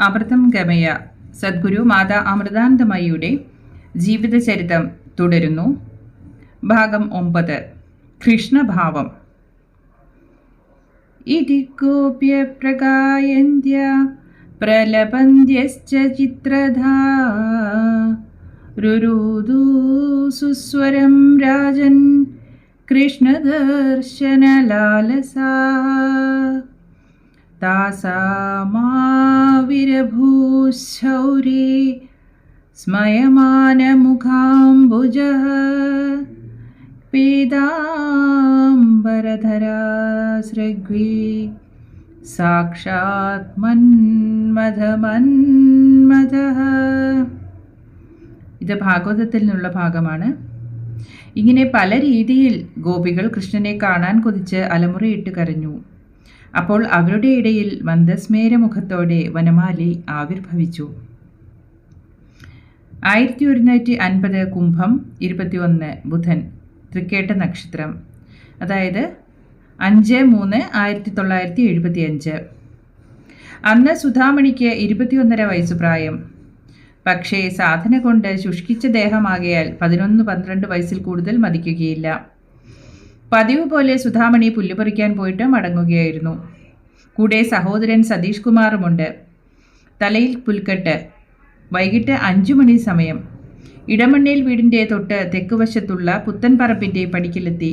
അമൃതം ഗമയ സദ്ഗുരു മാതാ അമൃതാനന്ദമയിയുടെ ജീവിതചരിതം തുടരുന്നു. ഭാഗം 9. കൃഷ്ണഭാവം. ഇതി ഗോപ്യ പ്രഗായന്ത്യ പ്രലപന്ത്യശ്ച ചിത്രധാ രുരുദു സുസ്വരം രാജൻ കൃഷ്ണദർശനലാലസാ താസാമാവിരഭൂശൗരേ സ്മയമാനമുഖാംബുജഃ പീതാംബരധരാസൃഗ്വി സാക്ഷാത് മന്മഥമന്മഥഃ. ഇത് ഭാഗവതത്തിൽ നിന്നുള്ള ഭാഗമാണ്. ഇങ്ങനെ പല രീതിയിൽ ഗോപികൾ കൃഷ്ണനെ കാണാൻ കൊതിച്ച് അലമുറയിട്ട് കരഞ്ഞു. അപ്പോൾ അവരുടെ ഇടയിൽ മന്ദസ്മേരമുഖത്തോടെ വനമാലി ആവിർഭവിച്ചു. 1150 കുംഭം 21 ബുധൻ തൃക്കേട്ട നക്ഷത്രം, അതായത് 5/3/1975. അന്ന് സുധാമണിക്ക് 21.5 വയസ്സ് പ്രായം. പക്ഷേ സാധന കൊണ്ട് ശുഷ്കിച്ച ദേഹമാകയാൽ 11-12 വയസ്സിൽ കൂടുതൽ മതിക്കുകയില്ല. പതിവ് പോലെ സുധാമണി പുല്ലുപറിക്കാൻ പോയിട്ട് മടങ്ങുകയായിരുന്നു. കൂടെ സഹോദരൻ സതീഷ് കുമാറുമുണ്ട്. തലയിൽ പുൽക്കെട്ട്. വൈകിട്ട് 5 മണി സമയം. ഇടമണ്ണേൽ വീടിൻ്റെ തൊട്ട് തെക്കുവശത്തുള്ള പുത്തൻപറമ്പിൻ്റെ പടിക്കലെത്തി.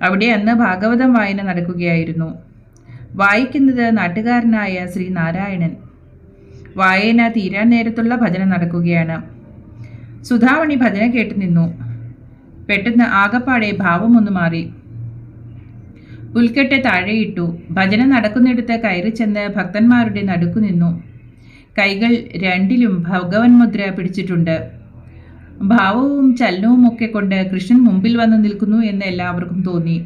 അവിടെ അന്ന് ഭാഗവതം വായന നടക്കുകയായിരുന്നു. വായിക്കുന്നത് നാട്ടുകാരനായ ശ്രീനാരായണൻ. വായന തീരാൻ നേരത്തുള്ള ഭജന നടക്കുകയാണ്. സുധാമണി ഭജന കേട്ടു നിന്നു. പെട്ടെന്ന് ആകപ്പാടെ ഭാവമൊന്നു മാറി. പുൽക്കെട്ട് താഴെയിട്ടു. ഭജന നടക്കുന്നിടത്ത് കയറി ചെന്ന് ഭക്തന്മാരുടെ നടുക്കു നിന്നു. കൈകൾ രണ്ടിലും ഭഗവൻ മുദ്ര പിടിച്ചിട്ടുണ്ട്. ഭാവവും ചലനവും ഒക്കെ കൊണ്ട് കൃഷ്ണൻ മുമ്പിൽ വന്ന് നിൽക്കുന്നു എന്ന് എല്ലാവർക്കും തോന്നി.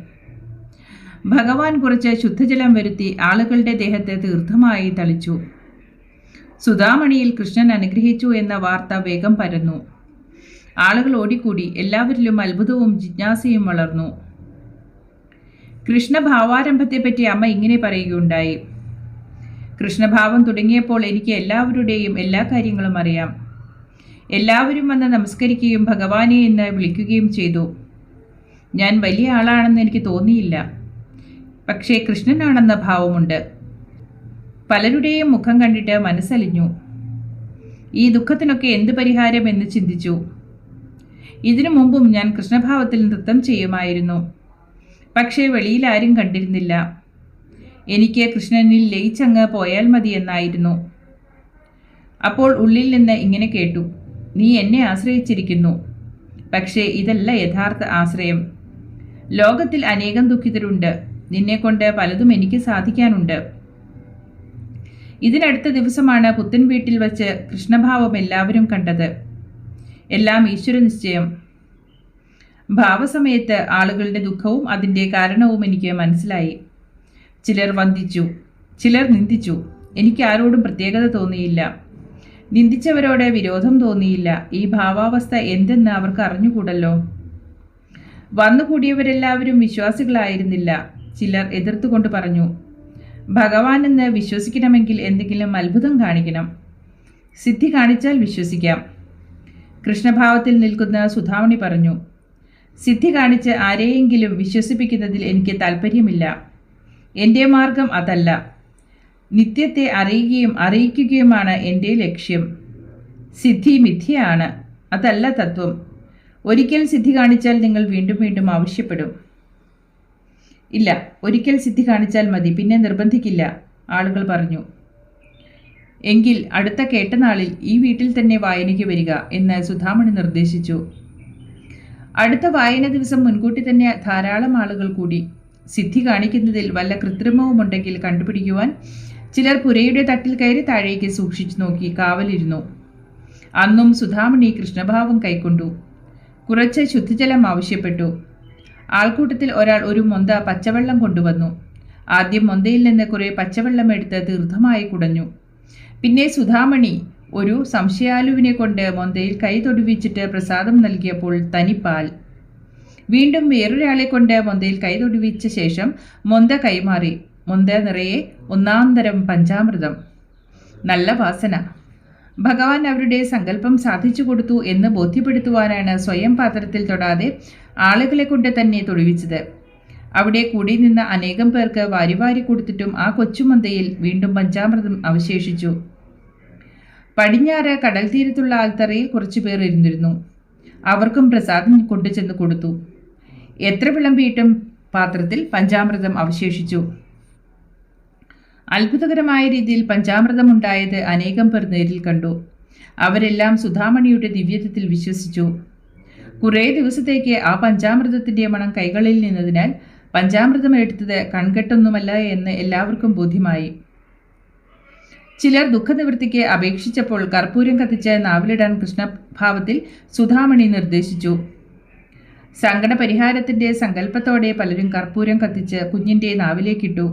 ഭഗവാൻ കുറച്ച് ശുദ്ധജലം വരുത്തി ആളുകളുടെ ദേഹത്തെ തീർത്ഥമായി തളിച്ചു. സുധാമണിയിൽ കൃഷ്ണൻ അനുഗ്രഹിച്ചു എന്ന വാർത്ത വേഗം പരന്നു. ആളുകൾ ഓടിക്കൂടി. എല്ലാവരിലും അത്ഭുതവും ജിജ്ഞാസയും വളർന്നു. കൃഷ്ണഭാവാരംഭത്തെപ്പറ്റി അമ്മ ഇങ്ങനെ പറയുകയുണ്ടായി. കൃഷ്ണഭാവം തുടങ്ങിയപ്പോൾ എനിക്ക് എല്ലാവരുടെയും എല്ലാ കാര്യങ്ങളും അറിയാം. എല്ലാവരും വന്ന് നമസ്കരിക്കുകയും ഭഗവാനെ എന്ന് വിളിക്കുകയും ചെയ്തു. ഞാൻ വലിയ ആളാണെന്ന് എനിക്ക് തോന്നിയില്ല. പക്ഷേ കൃഷ്ണനാണെന്ന ഭാവമുണ്ട്. പലരുടെയും മുഖം കണ്ടിട്ട് മനസ്സലിഞ്ഞു. ഈ ദുഃഖത്തിനൊക്കെ എന്ത് പരിഹാരം എന്ന് ചിന്തിച്ചു. ഇതിനു മുമ്പും ഞാൻ കൃഷ്ണഭാവത്തിൽ നൃത്തം ചെയ്യുമായിരുന്നു. പക്ഷേ വെളിയിൽ ആരും കണ്ടിരുന്നില്ല. എനിക്ക് കൃഷ്ണനിൽ ലയിച്ചങ്ങ് പോയാൽ മതി എന്നായിരുന്നു. അപ്പോൾ ഉള്ളിൽ നിന്ന് ഇങ്ങനെ കേട്ടു, നീ എന്നെ ആശ്രയിച്ചിരിക്കുന്നു. പക്ഷേ ഇതല്ല യഥാർത്ഥ ആശ്രയം. ലോകത്തിൽ അനേകം ദുഃഖിതരുണ്ട്. നിന്നെക്കൊണ്ട് പലതും എനിക്ക് സാധിക്കാനുണ്ട്. ഇതിനടുത്ത ദിവസമാണ് പുത്തൻ വീട്ടിൽ വച്ച് കൃഷ്ണഭാവം എല്ലാവരും കണ്ടത്. എല്ലാം ഈശ്വര നിശ്ചയം. ഭാവസമയത്ത് ആളുകളുടെ ദുഃഖവും അതിൻ്റെ കാരണവും എനിക്ക് മനസ്സിലായി. ചിലർ വന്ദിച്ചു, ചിലർ നിന്ദിച്ചു. എനിക്ക് ആരോടും പ്രത്യേകത തോന്നിയില്ല. നിന്ദിച്ചവരോട് വിരോധം തോന്നിയില്ല. ഈ ഭാവാവസ്ഥ എന്തെന്ന് അവർക്ക് അറിഞ്ഞുകൂടല്ലോ. വന്നുകൂടിയവരെല്ലാവരും വിശ്വാസികളായിരുന്നില്ല. ചിലർ എതിർത്തുകൊണ്ട് പറഞ്ഞു, ഭഗവാനെന്ന് വിശ്വസിക്കണമെങ്കിൽ എന്തെങ്കിലും അത്ഭുതം കാണിക്കണം. സിദ്ധി കാണിച്ചാൽ വിശ്വസിക്കാം. കൃഷ്ണഭാവത്തിൽ നിൽക്കുന്ന സുധാമണി പറഞ്ഞു, സിദ്ധി കാണിച്ച് ആരെയെങ്കിലും വിശ്വസിപ്പിക്കുന്നതിൽ എനിക്ക് താല്പര്യമില്ല. എൻ്റെ മാർഗം അതല്ല. നിത്യത്തെ അറിയുകയും അറിയിക്കുകയുമാണ് എൻ്റെ ലക്ഷ്യം. സിദ്ധി മിഥ്യയാണ്, അതല്ല തത്വം. ഒരിക്കൽ സിദ്ധി കാണിച്ചാൽ നിങ്ങൾ വീണ്ടും വീണ്ടും ആവശ്യപ്പെടും. ഇല്ല, ഒരിക്കൽ സിദ്ധി കാണിച്ചാൽ മതി, പിന്നെ നിർബന്ധിക്കില്ല, ആളുകൾ പറഞ്ഞു. എങ്കിൽ അടുത്ത കേട്ടനാളിൽ ഈ വീട്ടിൽ തന്നെ വായനയ്ക്ക് വരിക എന്ന് സുധാമണി നിർദ്ദേശിച്ചു. അടുത്ത വായന ദിവസം മുൻകൂട്ടി തന്നെ ധാരാളം ആളുകൾ കൂടി. സിദ്ധി കാണിക്കുന്നതിൽ വല്ല കൃത്രിമവുമുണ്ടെങ്കിൽ കണ്ടുപിടിക്കുവാൻ ചിലർ പുരയുടെ തട്ടിൽ കയറി താഴേക്ക് സൂക്ഷിച്ചു നോക്കി കാവലിരുന്നു. അന്നും സുധാമണി കൃഷ്ണഭാവം കൈക്കൊണ്ടു. കുറച്ച് ശുദ്ധജലം ആവശ്യപ്പെട്ടു. ആൾക്കൂട്ടത്തിൽ ഒരാൾ ഒരു മൊന്ത പച്ചവെള്ളം കൊണ്ടുവന്നു. ആദ്യം മൊന്തയിൽ നിന്ന് കുറെ പച്ചവെള്ളം എടുത്ത് തീർത്ഥമായി കുടഞ്ഞു. പിന്നെ സുധാമണി ഒരു സംശയാലുവിനെ കൊണ്ട് മൊന്തയിൽ കൈ തൊടുവിച്ചിട്ട് പ്രസാദം നൽകിയപ്പോൾ തനിപ്പാൽ. വീണ്ടും വേറൊരാളെ കൊണ്ട് മൊന്തയിൽ കൈ തൊടുവിച്ച ശേഷം മൊന്ത കൈമാറി. മൊന്ത നിറയെ ഒന്നാന്തരം പഞ്ചാമൃതം. നല്ല വാസന. ഭഗവാൻ അവരുടെ സങ്കല്പം സാധിച്ചു കൊടുത്തു എന്ന് ബോധ്യപ്പെടുത്തുവാനാണ് സ്വയം പാത്രത്തിൽ തൊടാതെ ആളുകളെ കൊണ്ട് തന്നെ തൊഴിവിച്ചത്. അവിടെ കൂടി നിന്ന അനേകം പേർക്ക് വാരി കൊടുത്തിട്ടും ആ കൊച്ചുമന്തയിൽ വീണ്ടും പഞ്ചാമൃതം അവശേഷിച്ചു. പടിഞ്ഞാറ് കടൽ തീരത്തുള്ള ആൽത്തറയിൽ കുറച്ചു പേർ ഇരുന്നിരുന്നു. അവർക്കും പ്രസാദം കൊണ്ടുചെന്ന് കൊടുത്തു. എത്ര വിളമ്പിയിട്ടും പാത്രത്തിൽ പഞ്ചാമൃതം അവശേഷിച്ചു. അത്ഭുതകരമായ രീതിയിൽ പഞ്ചാമൃതമുണ്ടായത് അനേകം പേർ നേരിൽ കണ്ടു. അവരെല്ലാം സുധാമണിയുടെ ദിവ്യത്വത്തിൽ വിശ്വസിച്ചു. കുറേ ദിവസത്തേക്ക് ആ പഞ്ചാമൃതത്തിന്റെ മണം കൈകളിൽ നിന്നതിനാൽ പഞ്ചാമൃതം എടുത്തത് കൺകെട്ടൊന്നുമല്ല എന്ന് എല്ലാവർക്കും ബോധ്യമായി. ചിലർ ദുഃഖനിവൃത്തിക്ക് അപേക്ഷിച്ചപ്പോൾ കർപ്പൂരം കത്തിച്ച് നാവിലിടാൻ കൃഷ്ണഭാവത്തിൽ സുധാമണി നിർദ്ദേശിച്ചു. സങ്കടപരിഹാരത്തിന്റെ സങ്കല്പത്തോടെ പലരും കർപ്പൂരം കത്തിച്ച് കുഞ്ഞിന്റെ നാവിലേക്കിട്ടു.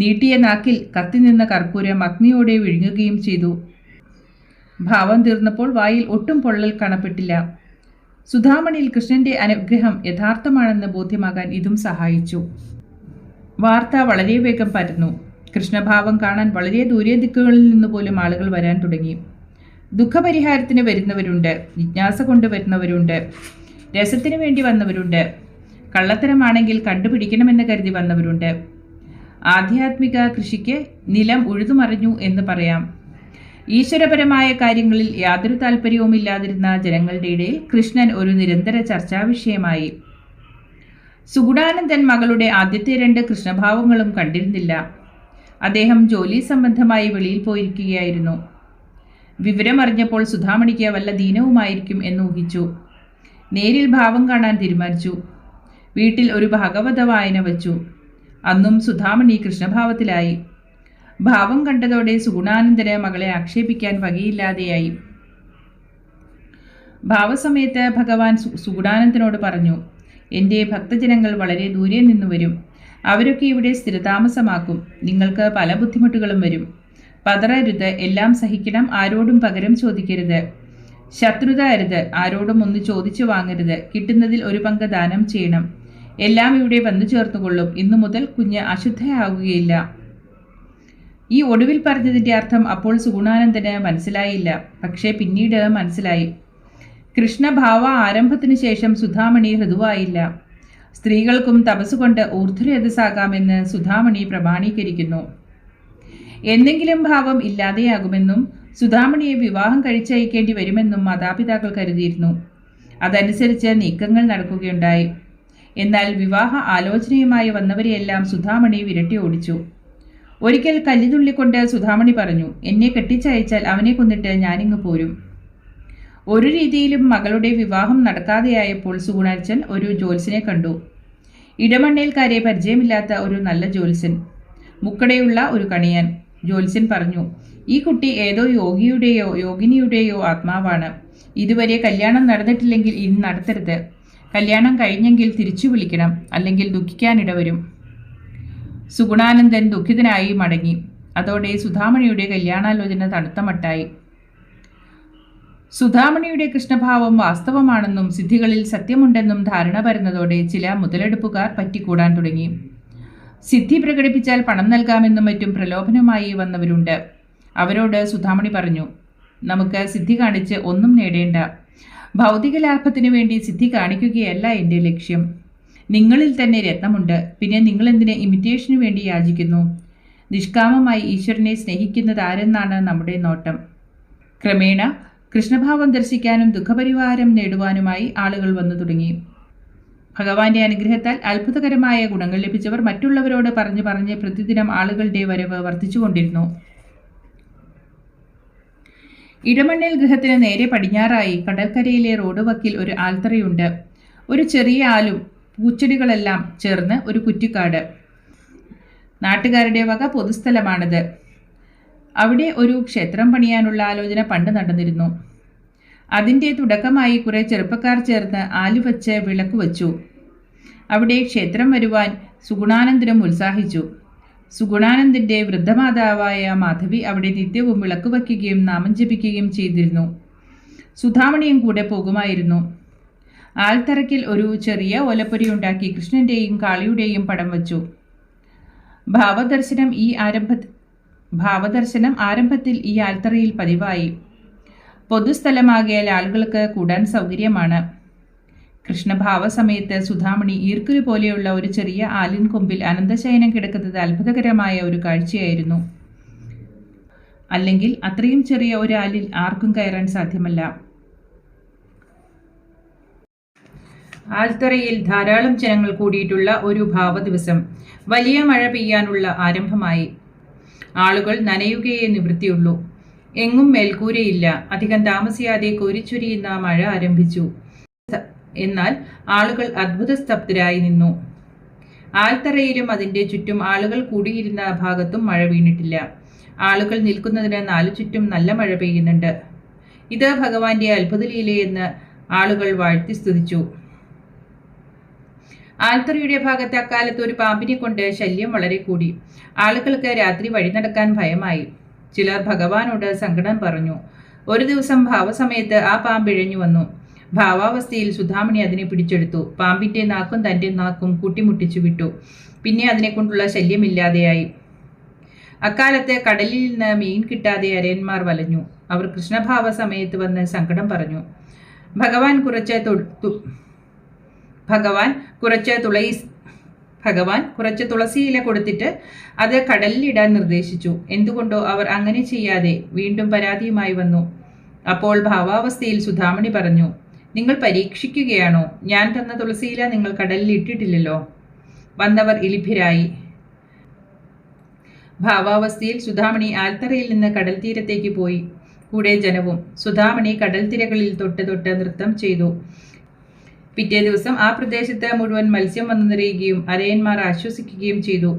നീട്ടിയ നാക്കിൽ കത്തിനിന്ന കർപ്പൂരം അഗ്നിയോടെ വിഴുങ്ങുകയും ചെയ്തു. ഭാവം തീർന്നപ്പോൾ വായിൽ ഒട്ടും പൊള്ളൽ കാണപ്പെട്ടില്ല. സുധാമണിയിൽ കൃഷ്ണന്റെ അനുഗ്രഹം യഥാർത്ഥമാണെന്ന് ബോധ്യമാകാൻ ഇതും സഹായിച്ചു. വാർത്ത വളരെ വേഗം പരന്നു. കൃഷ്ണഭാവം കാണാൻ വളരെ ദൂരെ ദിക്കുകളിൽ നിന്ന് പോലും ആളുകൾ വരാൻ തുടങ്ങി. ദുഃഖപരിഹാരത്തിന് വരുന്നവരുണ്ട്, ജിജ്ഞാസ കൊണ്ടുവരുന്നവരുണ്ട്, രസത്തിനു വേണ്ടി വന്നവരുണ്ട്, കള്ളത്തരമാണെങ്കിൽ കണ്ടുപിടിക്കണമെന്ന് കരുതി വന്നവരുണ്ട്. ആധ്യാത്മിക കൃഷിക്ക് നിലം ഉഴുതുമറിഞ്ഞു എന്ന് പറയാം. ഈശ്വരപരമായ കാര്യങ്ങളിൽ യാതൊരു താല്പര്യവുമില്ലാതിരുന്ന ജനങ്ങളുടെ ഇടയിൽ കൃഷ്ണൻ ഒരു നിരന്തര ചർച്ചാവിഷയമായി. സുഗുണാനന്ദൻ മകളുടെ ആദ്യത്തെ 2 കൃഷ്ണഭാവങ്ങളും കണ്ടിരുന്നില്ല. അദ്ദേഹം ജോലി സംബന്ധമായി വെളിയിൽ പോയിരിക്കുകയായിരുന്നു. വിവരമറിഞ്ഞപ്പോൾ സുധാമണിക്ക് വല്ല ദീനവുമായിരിക്കും എന്ന് ഊഹിച്ചു. നേരിൽ ഭാവം കാണാൻ തീരുമാനിച്ചു. വീട്ടിൽ ഒരു ഭാഗവത വായന വച്ചു. അന്നും സുധാമണി കൃഷ്ണഭാവത്തിലായി. ഭാവം കണ്ടതോടെ സുഗുണാനന്ദന് മകളെ ആക്ഷേപിക്കാൻ വകയില്ലാതെയായി. ഭാവസമയത്ത് ഭഗവാൻ സുഗുണാനന്ദനോട് പറഞ്ഞു, എൻ്റെ ഭക്തജനങ്ങൾ വളരെ ദൂരെ നിന്ന് വരും. അവരൊക്കെ ഇവിടെ സ്ഥിരതാമസമാക്കും. നിങ്ങൾക്ക് പല ബുദ്ധിമുട്ടുകളും വരും. പതറരുത്, എല്ലാം സഹിക്കണം. ആരോടും പകരം ചോദിക്കരുത്. ശത്രുത അരുത്. ആരോടും ഒന്ന് ചോദിച്ചു വാങ്ങരുത്. കിട്ടുന്നതിൽ ഒരു പങ്ക് ദാനം ചെയ്യണം. എല്ലാം ഇവിടെ വന്നു ചേർന്നുകൊള്ളും. ഇന്നു മുതൽ കുഞ്ഞ് അശുദ്ധയാവുകയില്ല. ഈ ഒടുവിൽ പറഞ്ഞതിൻ്റെ അർത്ഥം അപ്പോൾ സുഗുണാനന്ദന് മനസ്സിലായില്ല. പക്ഷേ പിന്നീട് മനസ്സിലായി. കൃഷ്ണഭാവ ആരംഭത്തിനു ശേഷം സുധാമണി ഋതുവായില്ല. സ്ത്രീകൾക്കും തപസ്സുകൊണ്ട് ഊർധ്വരേതസ്സാകാമെന്ന് സുധാമണി പ്രമാണീകരിക്കുന്നു. എന്തെങ്കിലും ഭാവം ഇല്ലാതെയാകുമെന്നും സുധാമണിയെ വിവാഹം കഴിച്ചയക്കേണ്ടി വരുമെന്നും മാതാപിതാക്കൾ കരുതിയിരുന്നു. അതനുസരിച്ച് നീക്കങ്ങൾ നടക്കുകയുണ്ടായി. എന്നാൽ വിവാഹ ആലോചനയുമായി വന്നവരെയെല്ലാം സുധാമണി വിരട്ടി ഓടിച്ചു. ഒരിക്കൽ കല്ലിതുള്ളിക്കൊണ്ട് സുധാമണി പറഞ്ഞു, എന്നെ കെട്ടിച്ചയച്ചാൽ അവനെ കൊന്നിട്ട് ഞാനിങ്ങ് പോരും. ഒരു രീതിയിലും മകളുടെ വിവാഹം നടക്കാതെയായപ്പോൾ സുഗുണാച്ചൻ ഒരു ജ്യോത്സ്യനെ കണ്ടു. ഇടമണ്ണേൽക്കാരെ പരിചയമില്ലാത്ത ഒരു നല്ല ജ്യോത്സ്യൻ, മുക്കടയുള്ള ഒരു കണിയാൻ. ജ്യോത്സ്യൻ പറഞ്ഞു, ഈ കുട്ടി ഏതോ യോഗിയുടെയോ യോഗിനിയുടെയോ ആത്മാവാണ്. ഇതുവരെ കല്യാണം നടന്നിട്ടില്ലെങ്കിൽ ഇനി നടത്തരുത്. കല്യാണം കഴിഞ്ഞെങ്കിൽ തിരിച്ചു വിളിക്കണം, അല്ലെങ്കിൽ ദുഃഖിക്കാനിടവരും. സുഗുണാനന്ദൻ ദുഃഖിതനായി മടങ്ങി. അതോടെ സുധാമണിയുടെ കല്യാണാലോചന തണുത്ത മട്ടായി. സുധാമണിയുടെ കൃഷ്ണഭാവം വാസ്തവമാണെന്നും സിദ്ധികളിൽ സത്യമുണ്ടെന്നും ധാരണ പരന്നതോടെ ചില മുതലെടുപ്പുകാർ പറ്റിക്കൂടാൻ തുടങ്ങി. സിദ്ധി പ്രകടിപ്പിച്ചാൽ പണം നൽകാമെന്നും മറ്റും പ്രലോഭനമായി വന്നവരുണ്ട്. അവരോട് സുധാമണി പറഞ്ഞു, നമുക്ക് സിദ്ധി കാണിച്ച് ഒന്നും നേടേണ്ട. ഭൗതിക ലാഭത്തിനു വേണ്ടി സിദ്ധി കാണിക്കുകയല്ല എൻ്റെ ലക്ഷ്യം. നിങ്ങളിൽ തന്നെ രത്നമുണ്ട്. പിന്നെ നിങ്ങളെന്തിന് ഇമിറ്റേഷനു വേണ്ടി യാചിക്കുന്നു? നിഷ്കാമമായി ഈശ്വരനെ സ്നേഹിക്കുന്നതാരെന്നാണ് നമ്മുടെ നോട്ടം. ക്രമേണ കൃഷ്ണഭാവം ദർശിക്കാനും ദുഃഖപരിഹാരം നേടുവാനുമായി ആളുകൾ വന്നു തുടങ്ങി. ഭഗവാന്റെ അനുഗ്രഹത്താൽ അത്ഭുതകരമായ ഗുണങ്ങൾ ലഭിച്ചവർ മറ്റുള്ളവരോട് പറഞ്ഞ് പ്രതിദിനം ആളുകളുടെ വരവ് വർദ്ധിച്ചുകൊണ്ടിരുന്നു. ഇടമണ്ണേൽ ഗൃഹത്തിന് നേരെ പടിഞ്ഞാറായി കടൽക്കരയിലെ റോഡ് വക്കിൽ ഒരു ആൽത്തറയുണ്ട്. ഒരു ചെറിയ ആലും പൂച്ചെടികളെല്ലാം ചേർന്ന് ഒരു കുറ്റിക്കാട്. നാട്ടുകാരുടെ വക പൊതുസ്ഥലമാണിത്. അവിടെ ഒരു ക്ഷേത്രം പണിയാനുള്ള ആലോചന പണ്ട് നടന്നിരുന്നു. അതിൻ്റെ തുടക്കമായി കുറെ ചെറുപ്പക്കാർ ചേർന്ന് ആലുവച്ച് വിളക്ക് വച്ചു. അവിടെ ക്ഷേത്രം വരുവാൻ സുഗുണാനന്ദനും ഉത്സാഹിച്ചു. സുഗുണാനന്ദൻ്റെ വൃദ്ധമാതാവായ മാധവി അവിടെ നിത്യവും വിളക്ക് വയ്ക്കുകയും നാമം ജപിക്കുകയും ചെയ്തിരുന്നു. സുധാമണിയും കൂടെ പോകുമായിരുന്നു. ആൽത്തറയ്ക്കിൽ ഒരു ചെറിയ ഓലപ്പൊരി ഉണ്ടാക്കി കൃഷ്ണൻ്റെയും കാളിയുടെയും പടം വച്ചു. ഭാവദർശനം ഈ ഭാവദർശനം ആരംഭത്തിൽ ഈ ആൽത്തറയിൽ പതിവായി. പൊതുസ്ഥലമാകിയാൽ ആളുകൾക്ക് കൂടാൻ സൗകര്യമാണ്. കൃഷ്ണഭാവ സമയത്ത് സുധാമണി ഈർക്കുരു പോലെയുള്ള ഒരു ചെറിയ ആലിൻ കൊമ്പിൽ അനന്തശയനം കിടക്കുന്നത് അത്ഭുതകരമായ ഒരു കാഴ്ചയായിരുന്നു. അല്ലെങ്കിൽ അത്രയും ചെറിയ ഒരു ആലിൽ ആർക്കും കയറാൻ സാധ്യമല്ല. ആൽത്തറയിൽ ധാരാളം ജനങ്ങൾ കൂടിയിട്ടുള്ള ഒരു ഭാവ ദിവസം വലിയ മഴ പെയ്യാനുള്ള ആരംഭമായി. ആളുകൾ നനയുകയേ നിവൃത്തിയുള്ളൂ. എങ്ങും മേൽക്കൂരയില്ല. അധികം താമസിയാതെ കോരിച്ചൊരിയുന്ന മഴ ആരംഭിച്ചു. എന്നാൽ ആളുകൾ അത്ഭുത സ്തബ്ധരായി നിന്നു. ആൽത്തറയിലും അതിൻ്റെ ചുറ്റും ആളുകൾ കൂടിയിരുന്ന ഭാഗത്തും മഴ വീണിട്ടില്ല. ആളുകൾ നിൽക്കുന്നതിന് നാലു ചുറ്റും നല്ല മഴ പെയ്യുന്നുണ്ട്. ഇത് ഭഗവാന്റെ അത്ഭുതലീലയെന്ന് ആളുകൾ വാഴ്ത്തി സ്തുതിച്ചു. ആൽത്തറയുടെ ഭാഗത്ത് അക്കാലത്ത് ഒരു പാമ്പിനെ കൊണ്ട് ശല്യം വളരെ കൂടി. ആളുകൾക്ക് രാത്രി വഴി നടക്കാൻ ഭയമായി. ചിലർ ഭഗവാനോട് സങ്കടം പറഞ്ഞു. ഒരു ദിവസം ഭാവസമയത്ത് ആ പാമ്പ് ഇഴഞ്ഞു വന്നു. ഭാവാവസ്ഥയിൽ സുധാമണി അതിനെ പിടിച്ചെടുത്തു. പാമ്പിന്റെ നാക്കും തൻ്റെ നാക്കും കൂട്ടിമുട്ടിച്ചു വിട്ടു. പിന്നെ അതിനെക്കൊണ്ടുള്ള ശല്യമില്ലാതെയായി. അക്കാലത്ത് കടലിൽ നിന്ന് മീൻ കിട്ടാതെ അരയന്മാർ വലഞ്ഞു. അവർ കൃഷ്ണഭാവ സമയത്ത് വന്ന് സങ്കടം പറഞ്ഞു. ഭഗവാൻ കുറച്ച് തുളസിയില കൊടുത്തിട്ട് അത് കടലിലിടാൻ നിർദ്ദേശിച്ചു. എന്തുകൊണ്ടോ അവർ അങ്ങനെ ചെയ്യാതെ വീണ്ടും പരാതിയുമായി വന്നു. അപ്പോൾ ഭാവാവസ്ഥയിൽ സുധാമണി പറഞ്ഞു, നിങ്ങൾ പരീക്ഷിക്കുകയാണോ? ഞാൻ തന്ന തുളസിയില നിങ്ങൾ കടലിൽ ഇട്ടിട്ടില്ലല്ലോ. വന്നവർ ഇളിഭ്യരായി. ഭാവാവസ്ഥയിൽ സുധാമണി ആൽത്തറയിൽ നിന്ന് കടൽ തീരത്തേക്ക് പോയി. കൂടെ ജനവും. സുധാമണി കടൽ തിരകളിൽ തൊട്ട് തൊട്ട് നൃത്തം ചെയ്തു. പിറ്റേ ദിവസം ആ പ്രദേശത്ത് മുഴുവൻ മത്സ്യം വന്നു നിറയുകയും അരയന്മാർ ആശ്വസിക്കുകയും ചെയ്തു.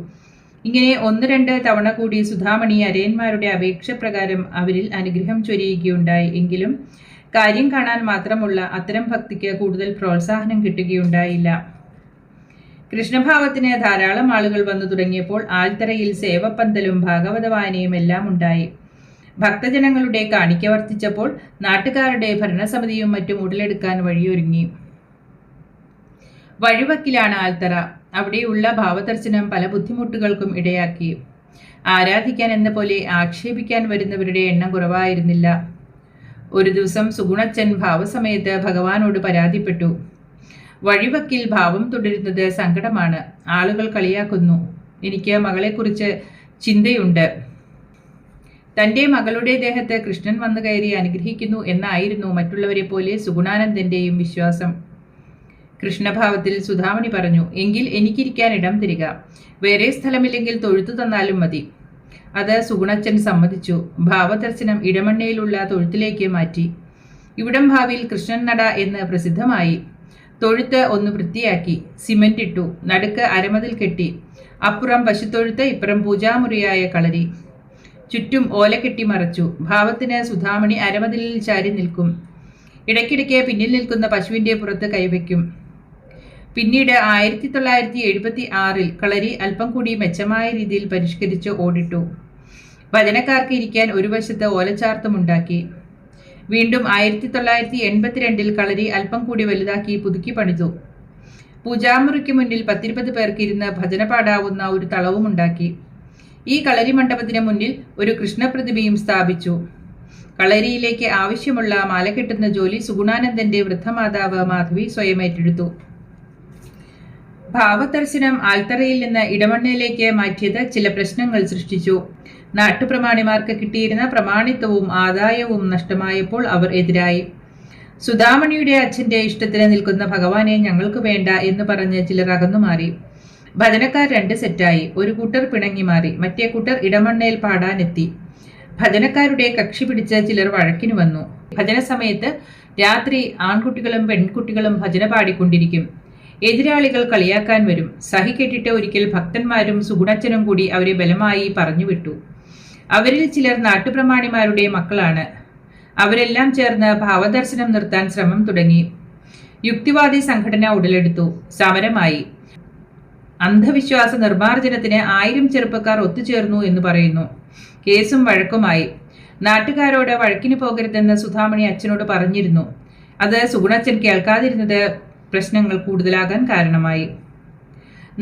ഇങ്ങനെ 1-2 തവണ കൂടി സുധാമണി അരയന്മാരുടെ അപേക്ഷ പ്രകാരം അവരിൽ അനുഗ്രഹം ചൊരിയുകയുണ്ടായി. എങ്കിലും കാര്യം കാണാൻ മാത്രമുള്ള അത്തരം ഭക്തിക്ക് കൂടുതൽ പ്രോത്സാഹനം കിട്ടുകയുണ്ടായില്ല. കൃഷ്ണഭാവത്തിന് ധാരാളം ആളുകൾ വന്നു തുടങ്ങിയപ്പോൾ ആൽത്തറയിൽ സേവപ്പന്തലും ഭാഗവത വായനയും എല്ലാം ഉണ്ടായി. ഭക്തജനങ്ങളുടെ കാണിക്ക വർദ്ധിച്ചപ്പോൾ നാട്ടുകാരുടെ ഭരണസമിതിയും മറ്റും ഉടലെടുക്കാൻ വഴിയൊരുങ്ങി. വഴിവക്കിലാണ് ആൽത്തറ. അവിടെയുള്ള ഭാവദർശനം പല ബുദ്ധിമുട്ടുകൾക്കും ഇടയാക്കി. ആരാധിക്കാൻ എന്ന പോലെ ആക്ഷേപിക്കാൻ വരുന്നവരുടെ എണ്ണം കുറവായിരുന്നില്ല. ഒരു ദിവസം സുഗുണച്ചൻ ഭാവസമയത്ത് ഭഗവാനോട് പരാതിപ്പെട്ടു. വഴിവക്കിൽ ഭാവം തുടരുന്നത് സങ്കടമാണ്. ആളുകൾ കളിയാക്കുന്നു. എനിക്ക് മകളെക്കുറിച്ച് ചിന്തയുണ്ട്. തൻ്റെ മകളുടെ ദേഹത്ത് കൃഷ്ണൻ വന്നു കയറി അനുഗ്രഹിക്കുന്നു എന്നായിരുന്നു മറ്റുള്ളവരെ പോലെ സുഗുണാനന്ദന്റെയും വിശ്വാസം. കൃഷ്ണഭാവത്തിൽ സുധാമണി പറഞ്ഞു, എങ്കിൽ എനിക്കിരിക്കാൻ ഇടം തരിക. വേറെ സ്ഥലമില്ലെങ്കിൽ തൊഴുത്തു തന്നാലും മതി. അത് സുഗുണച്ചൻ സമ്മതിച്ചു. ഭാവദർശനം ഇടമണ്ണയിലുള്ള തൊഴുത്തിലേക്ക് മാറ്റി. ഇവിടം ഭാവിയിൽ കൃഷ്ണൻ നട എന്ന് പ്രസിദ്ധമായി. തൊഴുത്ത് ഒന്ന് വൃത്തിയാക്കി. സിമന്റ് ഇട്ടു. നടുക്ക് അരമതിൽ കെട്ടി. അപ്പുറം പശുത്തൊഴുത്ത്, ഇപ്പുറം പൂജാമുറിയായ കളരി. ചുറ്റും ഓല കെട്ടി മറച്ചു. ഭാവത്തിന് സുധാമണി അരമതിലിൽ ചാരി നിൽക്കും. ഇടയ്ക്കിടയ്ക്ക് പിന്നിൽ നിൽക്കുന്ന പശുവിന്റെ പുറത്ത് കൈവയ്ക്കും. പിന്നീട് 1976 കളരി അല്പം കൂടി മെച്ചമായ രീതിയിൽ പരിഷ്കരിച്ച് ഓടിട്ടു. ഭജനക്കാർക്ക് ഇരിക്കാൻ ഒരു വശത്ത് ഓലച്ചാർത്തുമുണ്ടാക്കി. വീണ്ടും 1982 കളരി അല്പം കൂടി വലുതാക്കി പുതുക്കി പണിതു. പൂജാമുറിക്ക് മുന്നിൽ 10-20 പേർക്ക് ഇരുന്ന് ഭജന പാടാവുന്ന ഒരു തളവുമുണ്ടാക്കി. ഈ കളരി മണ്ഡപത്തിന് മുന്നിൽ ഒരു കൃഷ്ണപ്രതിമയും സ്ഥാപിച്ചു. കളരിയിലേക്ക് ആവശ്യമുള്ള മാല കെട്ടുന്ന ജോലി സുഗുണാനന്ദന്റെ വൃദ്ധമാതാവ് മാധവി സ്വയം ഏറ്റെടുത്തു. ഭാവദർശനം ആൽത്തറയിൽ നിന്ന് ഇടമണ്ണയിലേക്ക് മാറ്റിയത് ചില പ്രശ്നങ്ങൾ സൃഷ്ടിച്ചു. നാട്ടുപ്രമാണിമാർക്ക് കിട്ടിയിരുന്ന പ്രമാണിത്വവും ആദായവും നഷ്ടമായപ്പോൾ അവർ എതിരായി. സുധാമണിയുടെ അച്ഛന്റെ ഇഷ്ടത്തിന് നിൽക്കുന്ന ഭഗവാനെ ഞങ്ങൾക്ക് വേണ്ട എന്ന് പറഞ്ഞ് ചിലർ അകന്നുമാറി. ഭജനക്കാർ 2 സെറ്റായി. ഒരു കൂട്ടർ പിണങ്ങി മാറി. മറ്റേ കൂട്ടർ ഇടമണ്ണയിൽ പാടാനെത്തി. ഭജനക്കാരുടെ കക്ഷി പിടിച്ച് ചിലർ വഴക്കിനു വന്നു. ഭജന സമയത്ത് രാത്രി ആൺകുട്ടികളും പെൺകുട്ടികളും ഭജന പാടിക്കൊണ്ടിരിക്കും. എതിരാളികൾ കളിയാക്കാൻ വരും. സഹി കെട്ടിട്ട് ഒരിക്കൽ ഭക്തന്മാരും സുഗുണച്ചനും കൂടി അവരെ ബലമായി പറഞ്ഞുവിട്ടു. അവരിൽ ചിലർ നാട്ടുപ്രമാണിമാരുടെ മക്കളാണ്. അവരെല്ലാം ചേർന്ന് ഭാവദർശനം നിർത്താൻ ശ്രമം തുടങ്ങി. യുക്തിവാദി സംഘടന ഉടലെടുത്തു. സമരമായി. അന്ധവിശ്വാസ നിർമ്മാർജ്ജനത്തിന് 1000 ചെറുപ്പക്കാർ ഒത്തുചേർന്നു എന്ന് പറയുന്നു. കേസും വഴക്കുമായി. നാട്ടുകാരോട് വഴക്കിന് പോകരുതെന്ന് സുധാമണി അച്ഛനോട് പറഞ്ഞിരുന്നു. അത് സുഗുണച്ചൻ കേൾക്കാതിരുന്നത് പ്രശ്നങ്ങൾ കൂടുതലാകാൻ കാരണമായി.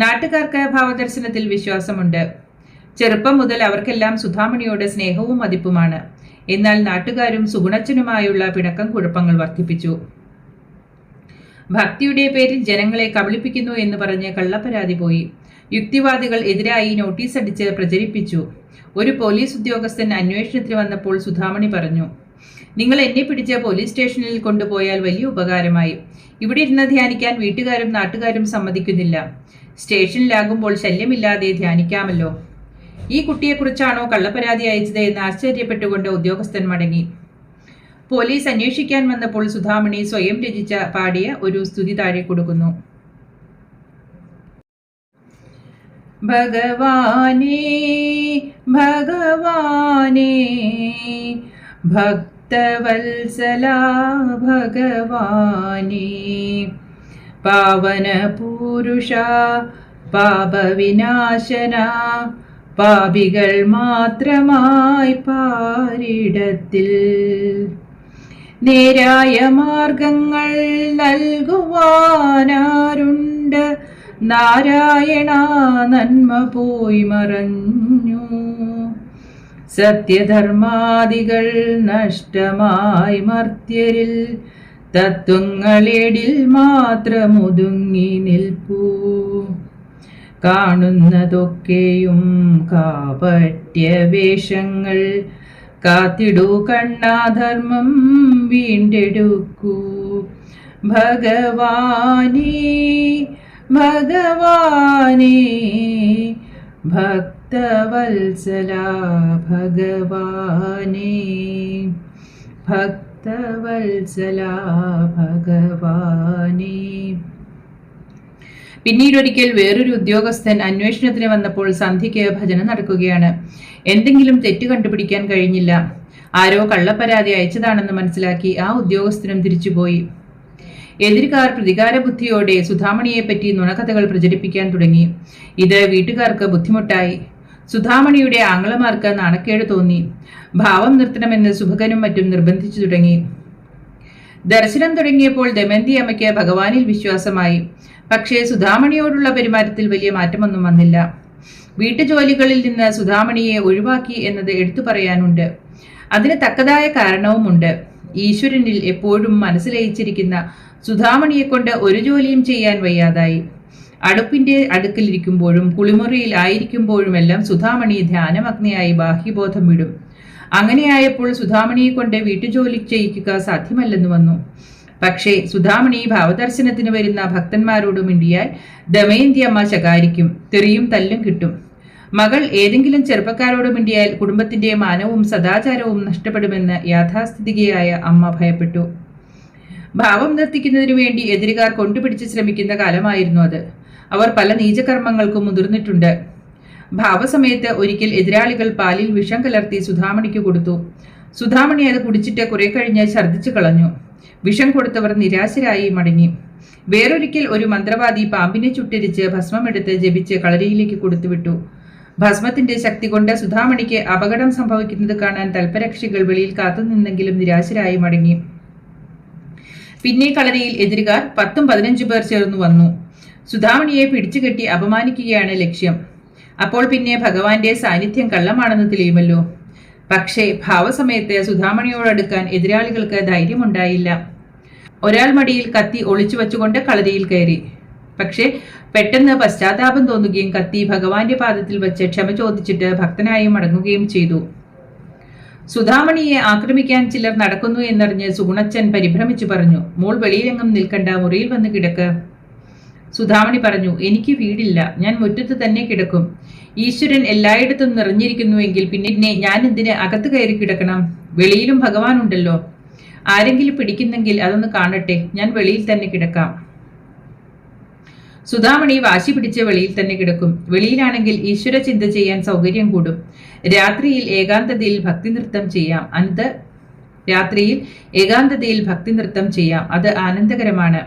നാട്ടുകാർക്ക് ഭാവദർശനത്തിൽ വിശ്വാസമുണ്ട്. ചെറുപ്പം മുതൽ അവർക്കെല്ലാം സുധാമണിയോട് സ്നേഹവും മതിപ്പുമാണ്. എന്നാൽ നാട്ടുകാരും സുഗുണച്ചനുമായുള്ള പിണക്കം കുഴപ്പങ്ങൾ വർദ്ധിപ്പിച്ചു. ഭക്തിയുടെ പേരിൽ ജനങ്ങളെ കബളിപ്പിക്കുന്നു എന്ന് പറഞ്ഞ് കള്ളപ്പരാതി പോയി. യുക്തിവാദികൾ എതിരായി നോട്ടീസ് അടിച്ച് പ്രചരിപ്പിച്ചു. ഒരു പോലീസ് ഉദ്യോഗസ്ഥൻ അന്വേഷണത്തിന് വന്നപ്പോൾ സുധാമണി പറഞ്ഞു, നിങ്ങൾ എന്നെ പിടിച്ച് പോലീസ് സ്റ്റേഷനിൽ കൊണ്ടുപോയാൽ വലിയ ഉപകാരമായി. ഇവിടെ ഇരുന്ന് ധ്യാനിക്കാൻ വീട്ടുകാരും നാട്ടുകാരും സമ്മതിക്കുന്നില്ല. സ്റ്റേഷനിലാകുമ്പോൾ ശല്യമില്ലാതെ ധ്യാനിക്കാമല്ലോ. ഈ കുട്ടിയെക്കുറിച്ചാണോ കള്ളപ്പരാതി അയച്ചത് എന്ന് ആശ്ചര്യപ്പെട്ടുകൊണ്ട് ഉദ്യോഗസ്ഥൻ മടങ്ങി. പോലീസ് അന്വേഷിക്കാൻ വന്നപ്പോൾ സുധാമണി സ്വയം രചിച്ച പാടിയ ഒരു സ്തുതി താഴെ കൊടുക്കുന്നു. ഭഗവാനേ ഭഗവാനേ ഭക്തവത്സലാ ഭഗവാനേ പാവന പുരുഷ പാപവിനാശന പാപികൾ മാത്രമായി പാരിടത്തിൽ നേരായ മാർഗങ്ങൾ നൽകുവാനാരുണ്ട്. നാരായണ നന്മ പോയി മറഞ്ഞു. സത്യധർമാദികൾ നഷ്ടമായി മർത്യരിൽ തത്വങ്ങളേടിൽ മാത്രമൊതുങ്ങി നിൽപ്പൂ. കാണുന്നതൊക്കെയും കാപട്യ വേഷങ്ങൾ കാത്തിടൂ കണ്ണാധർമ്മം വീണ്ടെടുക്കൂ. ഭഗവാനേ ഭഗവാനേ ഭക്തവത്സല ഭഗവാനേ ഭക്തവത്സല ഭഗവാനേ. പിന്നീടൊരിക്കൽ വേറൊരു ഉദ്യോഗസ്ഥൻ അന്വേഷണത്തിന് വന്നപ്പോൾ സന്ധ്യയ്ക്ക് ഭജന നടക്കുകയാണ്. എന്തെങ്കിലും തെറ്റ് കണ്ടുപിടിക്കാൻ കഴിഞ്ഞില്ല. ആരോ കള്ളപ്പരാതി അയച്ചതാണെന്ന് മനസ്സിലാക്കി ആ ഉദ്യോഗസ്ഥനും തിരിച്ചുപോയി. എതിർക്കാർ പ്രതികാര ബുദ്ധിയോടെ സുധാമണിയെപ്പറ്റി നുണകഥകൾ പ്രചരിപ്പിക്കാൻ തുടങ്ങി. ഇത് വീട്ടുകാർക്ക് ബുദ്ധിമുട്ടായി. സുധാമണിയുടെ ആംഗ്ലമാർക്ക് നാണക്കേട് തോന്നി. ഭാവം നിർത്തണമെന്ന് സുഭകനും മറ്റും നിർബന്ധിച്ചു തുടങ്ങി. ദർശനം തുടങ്ങിയപ്പോൾ ദമയന്തി അമ്മയ്ക്ക് ഭഗവാനിൽ വിശ്വാസമായി. പക്ഷേ സുധാമണിയോടുള്ള പെരുമാറ്റത്തിൽ വലിയ മാറ്റമൊന്നും വന്നില്ല. വീട്ടുജോലികളിൽ നിന്ന് സുധാമണിയെ ഒഴിവാക്കി എന്നത് എടുത്തു പറയാനുണ്ട്. അതിന് തക്കതായ കാരണവുമുണ്ട്. ഈശ്വരനിൽ എപ്പോഴും മനസ്സിലയിച്ചിരിക്കുന്ന സുധാമണിയെ കൊണ്ട് ഒരു ജോലിയും ചെയ്യാൻ വയ്യാതായി. അടുപ്പിന്റെ അടുക്കലിരിക്കുമ്പോഴും കുളിമുറിയിൽ ആയിരിക്കുമ്പോഴുമെല്ലാം സുധാമണി ധ്യാനമഗ്നയായി ബാഹ്യബോധം വിടും. അങ്ങനെയായപ്പോൾ സുധാമണിയെ കൊണ്ട് വീട്ടുജോലി ചെയ്യിക്കുക സാധ്യമല്ലെന്ന് വന്നു. പക്ഷേ സുധാമണി ഭാവദർശനത്തിന് വരുന്ന ഭക്തന്മാരോട് മിണ്ടിയാൽ ദമയന്തി അമ്മ ശകാരിക്കും, തെറിയും തല്ലും കിട്ടും. മകൾ ഏതെങ്കിലും ചെറുപ്പക്കാരോട് മിണ്ടിയാൽ കുടുംബത്തിന്റെ മാനവും സദാചാരവും നഷ്ടപ്പെടുമെന്ന് യാഥാസ്ഥിതികയായ അമ്മ ഭയപ്പെട്ടു. ഭാവം നിർത്തിക്കുന്നതിനു വേണ്ടി എതിരുകാർ കൊണ്ടുപിടിച്ച് ശ്രമിക്കുന്ന കാലമായിരുന്നു അത്. അവർ പല നീചകർമ്മങ്ങൾക്കും മുതിർന്നിട്ടുണ്ട്. ഭാവസമയത്ത് ഒരിക്കൽ എതിരാളികൾ പാലിൽ വിഷം കലർത്തി സുധാമണിക്ക് കൊടുത്തു. സുധാമണി അത് കുടിച്ചിട്ട് കുറെ കഴിഞ്ഞ് ഛർദ്ദിച്ചു കളഞ്ഞു. വിഷം കൊടുത്തവർ നിരാശരായി മടങ്ങി. വേറൊരിക്കൽ ഒരു മന്ത്രവാദി പാമ്പിനെ ചുട്ടരിച്ച് ഭസ്മമെടുത്ത് ജപിച്ച് കളരിയിലേക്ക് കൊടുത്തുവിട്ടു. ഭസ്മത്തിന്റെ ശക്തി കൊണ്ട് സുധാമണിക്ക് അപകടം സംഭവിക്കുന്നത് കാണാൻ തൽപരക്ഷികൾ വെളിയിൽ കാത്തുനിന്നെങ്കിലും നിരാശരായി മടങ്ങി. പിന്നെ കളരിയിൽ എതിരുകാർ 10-15 പേർ ചേർന്നു വന്നു. സുധാമണിയെ പിടിച്ചുകെട്ടി അപമാനിക്കുകയാണ് ലക്ഷ്യം. അപ്പോൾ പിന്നെ ഭഗവാന്റെ സാന്നിധ്യം കള്ളമാണെന്ന് തെളിയുമല്ലോ. പക്ഷേ ഭാവസമയത്ത് സുധാമണിയോടടുക്കാൻ എതിരാളികൾക്ക് ധൈര്യമുണ്ടായില്ല. ഒരാൾ മടിയിൽ കത്തി ഒളിച്ചു വച്ചുകൊണ്ട് കളരിയിൽ കയറി. പക്ഷേ പെട്ടെന്ന് പശ്ചാത്താപം തോന്നുകയും കത്തി ഭഗവാന്റെ പാദത്തിൽ വെച്ച് ക്ഷമ ചോദിച്ചിട്ട് ഭക്തനായി മടങ്ങുകയും ചെയ്തു. സുധാമണിയെ ആക്രമിക്കാൻ ചിലർ നടക്കുന്നു എന്നറിഞ്ഞ് സുഗുണച്ചൻ പരിഭ്രമിച്ചു പറഞ്ഞു, മോൾ വെളിയിലെങ്ങും നിൽക്കണ്ട, മുറിയിൽ വന്ന് കിടക്ക്. സുധാമണി പറഞ്ഞു, എനിക്ക് വീടില്ല, ഞാൻ മുറ്റത്ത് തന്നെ കിടക്കും. ഈശ്വരൻ എല്ലായിടത്തും നിറഞ്ഞിരിക്കുന്നുവെങ്കിൽ പിന്നെ ഞാൻ എന്തിന് അകത്ത് കയറി കിടക്കണം? വെളിയിലും ഭഗവാൻ ഉണ്ടല്ലോ. ആരെങ്കിലും പിടിക്കുന്നെങ്കിൽ അതൊന്ന് കാണട്ടെ, ഞാൻ വെളിയിൽ തന്നെ കിടക്കാം. സുധാമണി വാശി പിടിച്ച് വെളിയിൽ തന്നെ കിടക്കും. വെളിയിലാണെങ്കിൽ ഈശ്വര ചിന്ത ചെയ്യാൻ സൗകര്യം കൂടും. രാത്രിയിൽ ഏകാന്തതയിൽ ഭക്തി നൃത്തം ചെയ്യാം. അത് ആനന്ദകരമാണ്.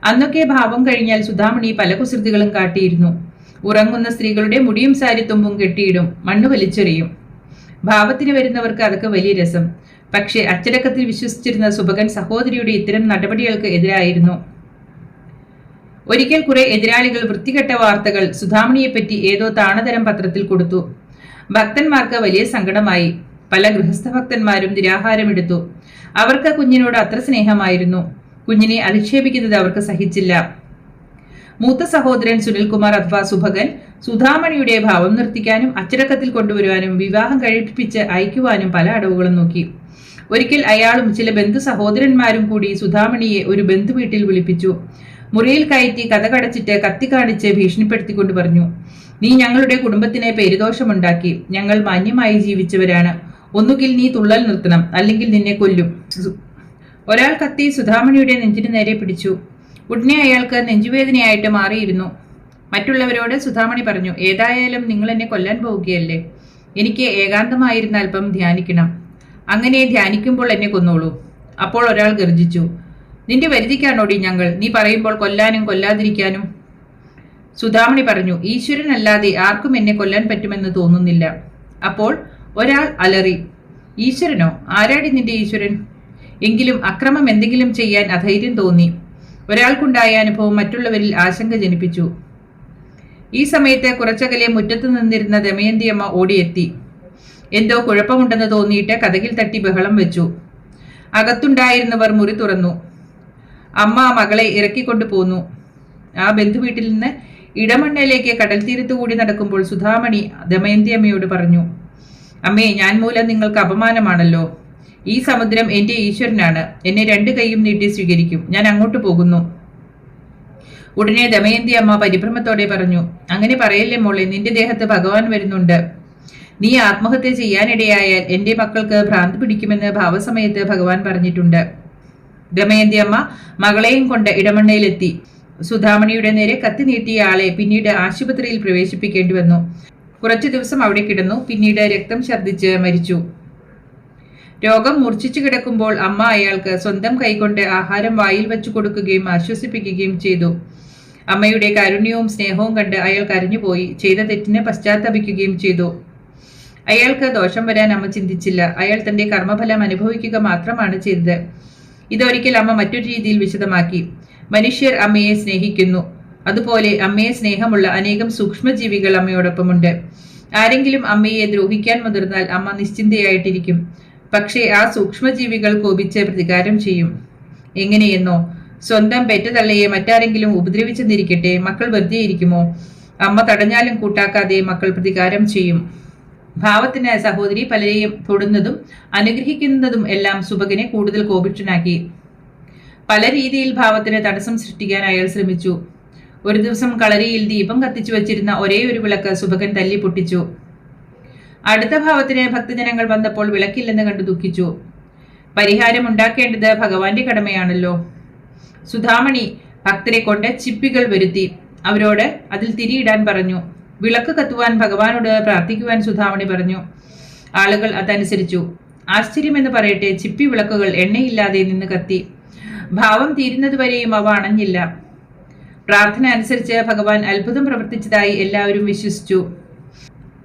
അന്നൊക്കെ ഭാവം കഴിഞ്ഞാൽ സുധാമണി പല കുസൃതികളും കാട്ടിയിരുന്നു. ഉറങ്ങുന്ന സ്ത്രീകളുടെ മുടിയും സാരിത്തുമ്പും കെട്ടിയിടും, മണ്ണ് വലിച്ചെറിയും. ഭാവത്തിന് വരുന്നവർക്ക് അതൊക്കെ വലിയ രസം. പക്ഷേ അച്ചടക്കത്തിൽ വിശ്വസിച്ചിരുന്ന സുഭകൻ സഹോദരിയുടെ ഇത്തരം നടപടികൾക്ക് എതിരായിരുന്നു. ഒരിക്കൽ കുറെ എതിരാളികൾ വൃത്തികെട്ട വാർത്തകൾ സുധാമണിയെപ്പറ്റി ഏതോ താണതരം പത്രത്തിൽ കൊടുത്തു. ഭക്തന്മാർക്ക് വലിയ സങ്കടമായി. പല ഗൃഹസ്ഥ ഭക്തന്മാരും നിരാഹാരമെടുത്തു. അവർക്ക് കുഞ്ഞിനോട് അത്ര സ്നേഹമായിരുന്നു. കുഞ്ഞിനെ അധിക്ഷേപിക്കുന്നത് അവർക്ക് സഹിച്ചില്ല. മൂത്ത സഹോദരൻ സുനിൽകുമാർ അഥവാ സുഭകൻ സുധാമണിയുടെ ഭാവം നിർത്തിക്കാനും അച്ചടക്കത്തിൽ കൊണ്ടുവരുവാനും വിവാഹം കഴിപ്പിച്ച് അയക്കുവാനും പല അടവുകളും നോക്കി. ഒരിക്കൽ അയാളും ചില ബന്ധു സഹോദരന്മാരും കൂടി സുധാമണിയെ ഒരു ബന്ധു വീട്ടിൽ വിളിപ്പിച്ചു. മുറിയിൽ കയറ്റി കഥകടച്ചിട്ട് കത്തി കാണിച്ച് ഭീഷണിപ്പെടുത്തിക്കൊണ്ട് പറഞ്ഞു, നീ ഞങ്ങളുടെ കുടുംബത്തിന് പേരുദോഷമുണ്ടാക്കി. ഞങ്ങൾ മാന്യമായി ജീവിച്ചവരാണ്. ഒന്നുകിൽ നീ തുള്ളൽ നിർത്തണം, അല്ലെങ്കിൽ നിന്നെ കൊല്ലും. ഒരാൾ കത്തി സുധാമണിയുടെ നെഞ്ചിന് നേരെ പിടിച്ചു. ഉടനെ അയാൾക്ക് നെഞ്ചുവേദനയായിട്ട് മാറിയിരുന്നു. മറ്റുള്ളവരോട് സുധാമണി പറഞ്ഞു, ഏതായാലും നിങ്ങൾ എന്നെ കൊല്ലാൻ പോവുകയല്ലേ. എനിക്ക് ഏകാന്തമായിരുന്ന അല്പം ധ്യാനിക്കണം. അങ്ങനെ ധ്യാനിക്കുമ്പോൾ എന്നെ കൊന്നോളൂ. അപ്പോൾ ഒരാൾ ഗർജിച്ചു, നിന്റെ വരുതിക്കാണോടി ഞങ്ങൾ? നീ പറയുമ്പോൾ കൊല്ലാനും കൊല്ലാതിരിക്കാനും. സുധാമണി പറഞ്ഞു, ഈശ്വരനല്ലാതെ ആർക്കും എന്നെ കൊല്ലാൻ പറ്റുമെന്ന് തോന്നുന്നില്ല. അപ്പോൾ ഒരാൾ അലറി, ഈശ്വരനോ? ആരാടി നിന്റെ ഈശ്വരൻ? എങ്കിലും അക്രമം എന്തെങ്കിലും ചെയ്യാൻ അധൈര്യം തോന്നി. ഒരാൾക്കുണ്ടായ അനുഭവം മറ്റുള്ളവരിൽ ആശങ്ക ജനിപ്പിച്ചു. ഈ സമയത്ത് കുറച്ചകലെ മുറ്റത്ത് നിന്നിരുന്ന ദമയന്തിയമ്മ ഓടിയെത്തി. എന്തോ കുഴപ്പമുണ്ടെന്ന് തോന്നിയിട്ട് കതകിൽ തട്ടി ബഹളം വെച്ചു. അകത്തുണ്ടായിരുന്നവർ മുറി തുറന്നു. അമ്മ മകളെ ഇറക്കിക്കൊണ്ടു പോന്നു. ആ ബന്ധുവീട്ടിൽ നിന്ന് ഇടമണ്ണയിലേക്ക് കടൽ തീരത്തുകൂടി നടക്കുമ്പോൾ സുധാമണി ദമയന്തിയമ്മയോട് പറഞ്ഞു, അമ്മേ, ഞാൻ മൂലം നിങ്ങൾക്ക് അപമാനമാണല്ലോ. ഈ സമുദ്രം എന്റെ ഈശ്വരനാണ്. എന്നെ രണ്ട് കൈയും നീട്ടി സ്വീകരിക്കും. ഞാൻ അങ്ങോട്ട് പോകുന്നു. ഉടനെ ദമയന്തി അമ്മ പരിഭ്രമത്തോടെ പറഞ്ഞു, അങ്ങനെ പറയല്ലേ മോളെ, നിന്റെ ദേഹത്ത് ഭഗവാൻ വരുന്നുണ്ട്. നീ ആത്മഹത്യ ചെയ്യാനിടയായാൽ എന്റെ മക്കൾക്ക് ഭ്രാന്ത് പിടിക്കുമെന്ന് ഭാവസമയത്ത് ഭഗവാൻ പറഞ്ഞിട്ടുണ്ട്. ദമയന്തി അമ്മ മകളെയും കൊണ്ട് ഇടമണ്ണയിലെത്തി. സുധാമണിയുടെ നേരെ കത്തി നീട്ടിയ ആളെ പിന്നീട് ആശുപത്രിയിൽ പ്രവേശിപ്പിക്കേണ്ടി വന്നു. കുറച്ചു ദിവസം അവിടെ കിടന്നു. പിന്നീട് രക്തം ഛർദ്ദിച്ച് മരിച്ചു. രോഗം മൂർച്ഛിച്ചു കിടക്കുമ്പോൾ അമ്മ അയാൾക്ക് സ്വന്തം കൈകൊണ്ട് ആഹാരം വായിൽ വെച്ചു കൊടുക്കുകയും ആശ്വസിപ്പിക്കുകയും ചെയ്തു. അമ്മയുടെ കാരുണ്യവും സ്നേഹവും കണ്ട് അയാൾ കരഞ്ഞുപോയി. ചെയ്ത തെറ്റിന് പശ്ചാത്തപിക്കുകയും ചെയ്തു. അയാൾക്ക് ദോഷം വരാൻ അമ്മ ചിന്തിച്ചില്ല. അയാൾ തന്റെ കർമ്മഫലം അനുഭവിക്കുക മാത്രമാണ് ചെയ്തത്. ഇതൊരിക്കൽ അമ്മ മറ്റൊരു രീതിയിൽ വിശദമാക്കി. മനുഷ്യർ അമ്മയെ സ്നേഹിക്കുന്നു. അതുപോലെ അമ്മയെ സ്നേഹമുള്ള അനേകം സൂക്ഷ്മജീവികൾ അമ്മയോടൊപ്പമുണ്ട്. ആരെങ്കിലും അമ്മയെ ദ്രോഹിക്കാൻ മുതിർന്നാൽ അമ്മ നിശ്ചിന്തയായിട്ടിരിക്കും. പക്ഷേ ആ സൂക്ഷ്മജീവികൾ കോപിച്ച് പ്രതികാരം ചെയ്യും. എങ്ങനെയെന്നോ, സ്വന്തം പെറ്റതള്ളയെ മറ്റാരെങ്കിലും ഉപദ്രവിച്ചെന്നിരിക്കട്ടെ, മക്കൾ വെറുതെ ഇരിക്കുമോ? അമ്മ തടഞ്ഞാലും കൂട്ടാക്കാതെ മക്കൾ പ്രതികാരം ചെയ്യും. ഭാവത്തിന് സഹോദരി പലരെയും തൊടുന്നതും അനുഗ്രഹിക്കുന്നതും എല്ലാം സുഭകനെ കൂടുതൽ കോപിഷ്ഠനാക്കി. പല രീതിയിൽ ഭാവത്തിന് തടസ്സം സൃഷ്ടിക്കാൻ അയാൾ ശ്രമിച്ചു. ഒരു ദിവസം കളരിയിൽ ദീപം കത്തിച്ചു വച്ചിരുന്ന ഒരേ ഒരു വിളക്ക് സുഭകൻ തല്ലി പൊട്ടിച്ചു. അടുത്ത ഭാവത്തിന് ഭക്തജനങ്ങൾ വന്നപ്പോൾ വിളക്കില്ലെന്ന് കണ്ടു ദുഃഖിച്ചു. പരിഹാരം ഉണ്ടാക്കേണ്ടത് ഭഗവാന്റെ കടമയാണല്ലോ. സുധാമണി ഭക്തരെ കൊണ്ട് ചിപ്പികൾ വരുത്തി. അവരോട് അതിൽ തിരിയിടാൻ പറഞ്ഞു. വിളക്ക് കത്തുവാൻ ഭഗവാനോട് പ്രാർത്ഥിക്കുവാൻ സുധാമണി പറഞ്ഞു. ആളുകൾ അതനുസരിച്ചു. ആശ്ചര്യമെന്ന് പറയട്ടെ, ചിപ്പി വിളക്കുകൾ എണ്ണയില്ലാതെ നിന്ന് കത്തി. ഭാവം തീരുന്നതുവരെയും അവ അണഞ്ഞില്ല. പ്രാർത്ഥന അനുസരിച്ച് ഭഗവാൻ അത്ഭുതം പ്രവർത്തിച്ചതായി എല്ലാവരും വിശ്വസിച്ചു.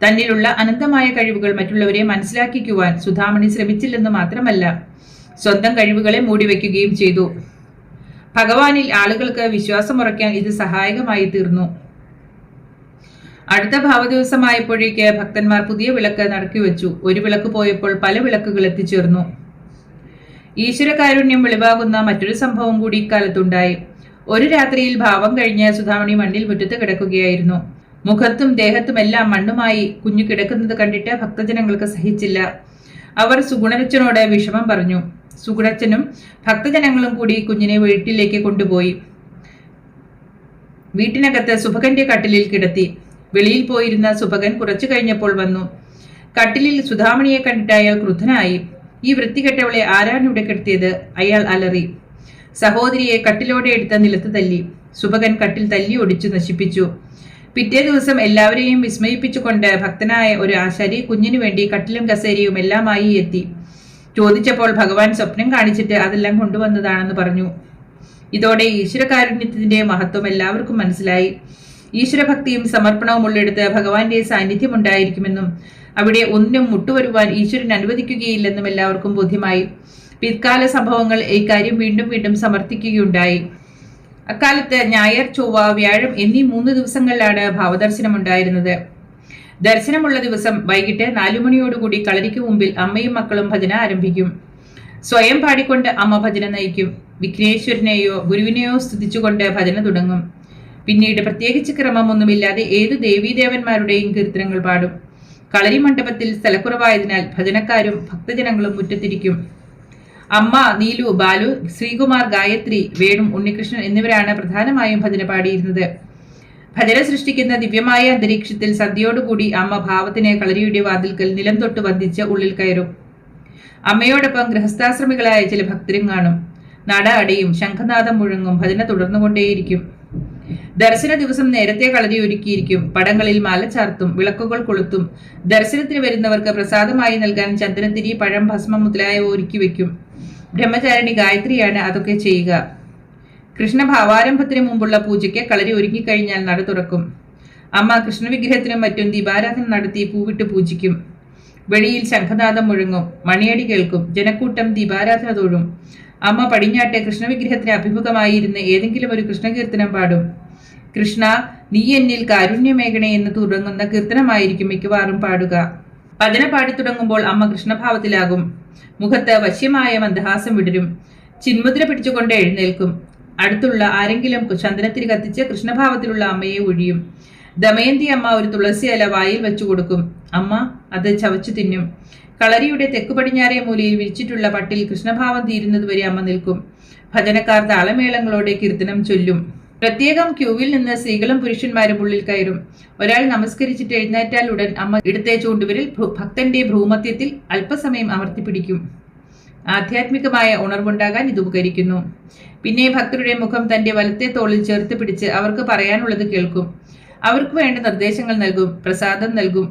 തന്നിലുള്ള അനന്തമായ കഴിവുകൾ മറ്റുള്ളവരെ മനസ്സിലാക്കിക്കുവാൻ സുധാമണി ശ്രമിച്ചില്ലെന്ന് മാത്രമല്ല, സ്വന്തം കഴിവുകളെ മൂടിവെക്കുകയും ചെയ്തു. ഭഗവാനിൽ ആളുകൾക്ക് വിശ്വാസമുറയ്ക്കാൻ ഇത് സഹായകമായി തീർന്നു. അടുത്ത ഭാവദിവസമായപ്പോഴേക്ക് ഭക്തന്മാർ പുതിയ വിളക്ക് നടക്കി വെച്ചു. ഒരു വിളക്ക് പോയപ്പോൾ പല വിളക്കുകൾ എത്തിച്ചേർന്നു. ഈശ്വരകാരുണ്യം വെളിവാകുന്ന മറ്റൊരു സംഭവം കൂടി ഇക്കാലത്തുണ്ടായി. ഒരു രാത്രിയിൽ ഭാവം കഴിഞ്ഞ് സുധാമണി മണ്ണിൽ മുറ്റത്ത് കിടക്കുകയായിരുന്നു. മുഖത്തും ദേഹത്തുമെല്ലാം മണ്ണുമായി കുഞ്ഞു കിടക്കുന്നത് കണ്ടിട്ട് ഭക്തജനങ്ങൾക്ക് സഹിച്ചില്ല. അവർ സുഗുണച്ചനോട് വിഷമം പറഞ്ഞു. സുഗുണച്ചനും ഭക്തജനങ്ങളും കൂടി കുഞ്ഞിനെ വീട്ടിലേക്ക് കൊണ്ടുപോയി. വീട്ടിനകത്ത് സുഭകന്റെ കട്ടിലിൽ കിടത്തി. വെളിയിൽ പോയിരുന്ന സുഭകൻ കുറച്ചു കഴിഞ്ഞപ്പോൾ വന്നു. കട്ടിലിൽ സുധാമണിയെ കണ്ടിട്ട് അയാൾ ക്രുദ്ധനായി. ഈ വൃത്തികെട്ടവളെ ആരാണ് ഇവിടെ കിടത്തിയത്? അയാൾ അലറി. സഹോദരിയെ കട്ടിലോടെ എടുത്ത നിലത്ത് തല്ലി. സുഭകൻ കട്ടിൽ തല്ലി ഒടിച്ചു നശിപ്പിച്ചു. പിറ്റേ ദിവസം എല്ലാവരെയും വിസ്മയിപ്പിച്ചുകൊണ്ട് ഭക്തനായ ഒരു ആശാരി കുഞ്ഞിനു വേണ്ടി കട്ടിലും കസേരയും എല്ലാമായി എത്തി. ചോദിച്ചപ്പോൾ ഭഗവാൻ സ്വപ്നം കാണിച്ചിട്ട് അതെല്ലാം കൊണ്ടുവന്നതാണെന്ന് പറഞ്ഞു. ഇതോടെ ഈശ്വരകാരുണ്യത്തിന്റെ മഹത്വം എല്ലാവർക്കും മനസ്സിലായി. ഈശ്വരഭക്തിയും സമർപ്പണവും ഉള്ളിടത്ത് ഭഗവാന്റെ സാന്നിധ്യം ഉണ്ടായിരിക്കുമെന്നും അവിടെ ഒന്നിനും മുട്ടുവരുവാൻ ഈശ്വരൻ അനുവദിക്കുകയില്ലെന്നും എല്ലാവർക്കും ബോധ്യമായി. പിൽക്കാല സംഭവങ്ങൾ ഇക്കാര്യം വീണ്ടും വീണ്ടും സമർത്ഥിക്കുകയുണ്ടായി. അക്കാലത്ത് ഞായർ, ചൊവ്വ, വ്യാഴം എന്നീ 3 ദിവസങ്ങളിലാണ് ഭാവദർശനം ഉണ്ടായിരുന്നത്. ദർശനമുള്ള ദിവസം വൈകിട്ട് 4 മണിയോടുകൂടി കളരിക്ക് മുമ്പിൽ അമ്മയും മക്കളും ഭജന ആരംഭിക്കും. സ്വയം പാടിക്കൊണ്ട് അമ്മ ഭജന നയിക്കും. വിഘ്നേശ്വരനെയോ ഗുരുവിനെയോ സ്തുതിച്ചുകൊണ്ട് ഭജന തുടങ്ങും. പിന്നീട് പ്രത്യേകിച്ച് ക്രമമൊന്നുമില്ലാതെ ഏതു ദേവീദേവന്മാരുടെയും കീർത്തനങ്ങൾ പാടും. കളരി മണ്ഡപത്തിൽ സ്ഥലക്കുറവായതിനാൽ ഭജനക്കാരും ഭക്തജനങ്ങളും മുറ്റത്തിരിക്കും. അമ്മ, നീലു, ബാലു, ശ്രീകുമാർ, ഗായത്രി, വേണു, ഉണ്ണികൃഷ്ണൻ എന്നിവരാണ് പ്രധാനമായും ഭജന പാടിയിരുന്നത്. ഭജന സൃഷ്ടിക്കുന്ന ദിവ്യമായ അന്തരീക്ഷത്തിൽ സന്ധ്യയോടുകൂടി അമ്മ ഭാവത്തിനെ കളരിയുടെ വാതിൽക്കൽ നിലം തൊട്ട് വന്ദിച്ച് ഉള്ളിൽ കയറും. അമ്മയോടൊപ്പം ഗൃഹസ്ഥാശ്രമികളായ ചില ഭക്തരും കാണും. നട അടയും, ശംഖനാദം മുഴങ്ങും, ഭജന തുടർന്നുകൊണ്ടേയിരിക്കും. ദർശന ദിവസം നേരത്തെ കളരി ഒരുക്കിയിരിക്കും. പടങ്ങളിൽ മാല ചാർത്തും, വിളക്കുകൾ കൊളുത്തും. ദർശനത്തിന് വരുന്നവർക്ക് പ്രസാദമായി നൽകാൻ ചന്ദനത്തിരി, പഴം, ഭസ്മം മുതലായവ ഒരുക്കി വയ്ക്കും. ബ്രഹ്മചാരിണി ഗായത്രിയാണ് അതൊക്കെ ചെയ്യുക. കൃഷ്ണ ഭാവാരംഭത്തിന് മുമ്പുള്ള പൂജയ്ക്ക് കളരി ഒരുങ്ങിക്കഴിഞ്ഞാൽ നട തുറക്കും. അമ്മ കൃഷ്ണവിഗ്രഹത്തിനും മറ്റും ദീപാരാധന നടത്തി പൂവിട്ട് പൂജിക്കും. വെളിയിൽ ശംഖനാദം മുഴങ്ങും, മണിയടി കേൾക്കും, ജനക്കൂട്ടം ദീപാരാധന തൊഴും. അമ്മ പടിഞ്ഞാട്ട് കൃഷ്ണവിഗ്രഹത്തിന് അഭിമുഖമായിരുന്ന് ഏതെങ്കിലും ഒരു കൃഷ്ണകീർത്തനം പാടും. കൃഷ്ണ, നീ എന്നിൽ കാരുണ്യമേകണേ എന്ന് തുടങ്ങുന്ന കീർത്തനമായിരിക്കും മിക്കവാറും പാടുക. ഭജന പാടി തുടങ്ങുമ്പോൾ അമ്മ കൃഷ്ണഭാവത്തിലാകും. മുഖത്ത് വശ്യമായ മന്ദഹാസം വിടരും. ചിന്മുദ്ര പിടിച്ചുകൊണ്ട് എഴുന്നേൽക്കും. അടുത്തുള്ള ആരെങ്കിലും ചന്ദനത്തിരി കത്തിച്ച് കൃഷ്ണഭാവത്തിലുള്ള അമ്മയെ ഒഴിയും. ദമയന്തി അമ്മ ഒരു തുളസി ഇല വായിൽ വെച്ചു കൊടുക്കും. അമ്മ അത് ചവച്ചു തിന്നും. കളരിയുടെ തെക്കു പടിഞ്ഞാറേ മൂലയിൽ വിരിച്ചിട്ടുള്ള പട്ടിൽ കൃഷ്ണഭാവം തീരുന്നതുവരെ അമ്മ നിൽക്കും. ഭജനക്കാർ താളമേളങ്ങളോടെ കീർത്തനം ചൊല്ലും. പ്രത്യേകം ക്യൂവിൽ നിന്ന് സ്ത്രീകളും പുരുഷന്മാരും ഉള്ളിൽ കയറും. ഒരാൾ നമസ്കരിച്ചിട്ട് എഴുന്നേറ്റാൽ ഉടൻ അമ്മ ഇടത്തെ ചൂണ്ടുവിരൽ ഭക്തന്റെ ഭ്രൂമധ്യത്തിൽ അല്പസമയം അമർത്തിപ്പിടിക്കും. ആധ്യാത്മികമായ ഉണർവുണ്ടാകാൻ ഇത് ഉപകരിക്കുന്നു. പിന്നെ ഭക്തരുടെ മുഖം തന്റെ വലത്തെ തോളിൽ ചേർത്ത് പിടിച്ച് അവർക്ക് പറയാനുള്ളത് കേൾക്കും. അവർക്ക് വേണ്ട നിർദ്ദേശങ്ങൾ നൽകും, പ്രസാദം നൽകും.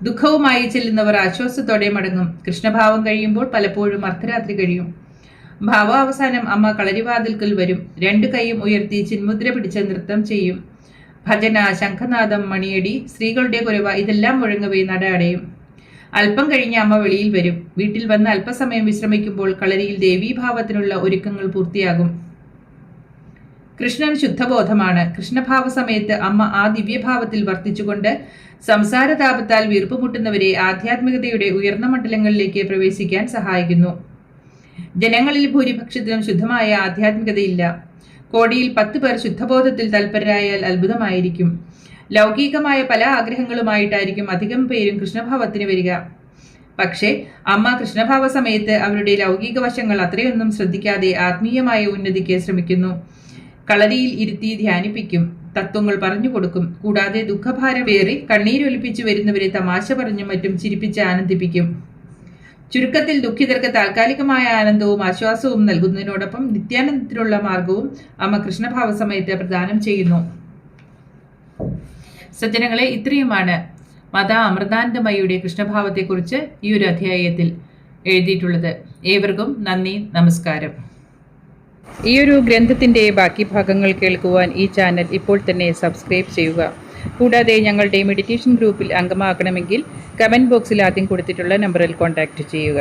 ദുഃഖവുമായി ചെല്ലുന്നവർ ആശ്വാസത്തോടെ മടങ്ങും. കൃഷ്ണഭാവം കഴിയുമ്പോൾ പലപ്പോഴും അർദ്ധരാത്രി കഴിയും. ഭാവാവസാനം അമ്മ കളരിവാതിൽക്കൽ വരും. 2 കൈയും ഉയർത്തി ചിന്മുദ്ര പിടിച്ച് നൃത്തം ചെയ്യും. ഭജന, ശംഖനാദം, മണിയടി, സ്ത്രീകളുടെ കുരവ ഇതെല്ലാം മുഴങ്ങവേ നട അടയും. അല്പം കഴിഞ്ഞ് അമ്മ വെളിയിൽ വരും. വീട്ടിൽ വന്ന് അല്പസമയം വിശ്രമിക്കുമ്പോൾ കളരിയിൽ ദേവീഭാവത്തിനുള്ള ഒരുക്കങ്ങൾ പൂർത്തിയാകും. കൃഷ്ണൻ ശുദ്ധബോധമാണ്. കൃഷ്ണഭാവ സമയത്ത് അമ്മ ആ ദിവ്യഭാവത്തിൽ വർത്തിച്ചുകൊണ്ട് സംസാരതാപത്താൽ വീർപ്പുമുട്ടുന്നവരെ ആധ്യാത്മികതയുടെ ഉയർന്ന മണ്ഡലങ്ങളിലേക്ക് പ്രവേശിക്കാൻ സഹായിക്കുന്നു. ജനങ്ങളിൽ ഭൂരിപക്ഷത്തിനും ശുദ്ധമായ ആധ്യാത്മികതയില്ല. കോടിയിൽ 10 പേർ ശുദ്ധബോധത്തിൽ തൽപരരായാൽ അത്ഭുതമായിരിക്കും. ലൗകികമായ പല ആഗ്രഹങ്ങളുമായിട്ടായിരിക്കും അധികം പേരും കൃഷ്ണഭാവത്തിന് വരിക. പക്ഷേ അമ്മ കൃഷ്ണഭാവ സമയത്ത് അവരുടെ ലൗകിക വശങ്ങൾ അത്രയൊന്നും ശ്രദ്ധിക്കാതെ ആത്മീയമായ ഉന്നതിക്ക് ശ്രമിക്കുന്നു. കളരിയിൽ ഇരുത്തി ധ്യാനിപ്പിക്കും, തത്വങ്ങൾ പറഞ്ഞു കൊടുക്കും. കൂടാതെ ദുഃഖഭാരം പേറി കണ്ണീരൊലിപ്പിച്ചു വരുന്നവരെ തമാശ പറഞ്ഞും മറ്റും ചിരിപ്പിച്ച് ആനന്ദിപ്പിക്കും. ചുരുക്കത്തിൽ ദുഃഖിതർക്ക് താൽക്കാലികമായ ആനന്ദവും ആശ്വാസവും നൽകുന്നതിനോടൊപ്പം നിത്യാനന്ദത്തിനുള്ള മാർഗവും അമ്മ കൃഷ്ണഭാവ സമയത്ത് പ്രദാനം ചെയ്യുന്നു. സജ്ജനങ്ങളെ, ഇത്രയുമാണ് മാതാ അമൃതാനന്ദമയിയുടെ കൃഷ്ണഭാവത്തെക്കുറിച്ച് ഈ ഒരു അധ്യായത്തിൽ എഴുതിയിട്ടുള്ളത്. ഏവർക്കും നന്ദി, നമസ്കാരം. ഈ ഒരു ഗ്രന്ഥത്തിൻ്റെ ബാക്കി ഭാഗങ്ങൾ കേൾക്കുവാൻ ഈ ചാനൽ ഇപ്പോൾ തന്നെ സബ്സ്ക്രൈബ് ചെയ്യുക. കൂടാതെ ഞങ്ങളുടെ മെഡിറ്റേഷൻ ഗ്രൂപ്പിൽ അംഗമാകണമെങ്കിൽ കമൻറ്റ് ബോക്സിൽ ആദ്യം കൊടുത്തിട്ടുള്ള നമ്പറിൽ കോൺടാക്റ്റ് ചെയ്യുക.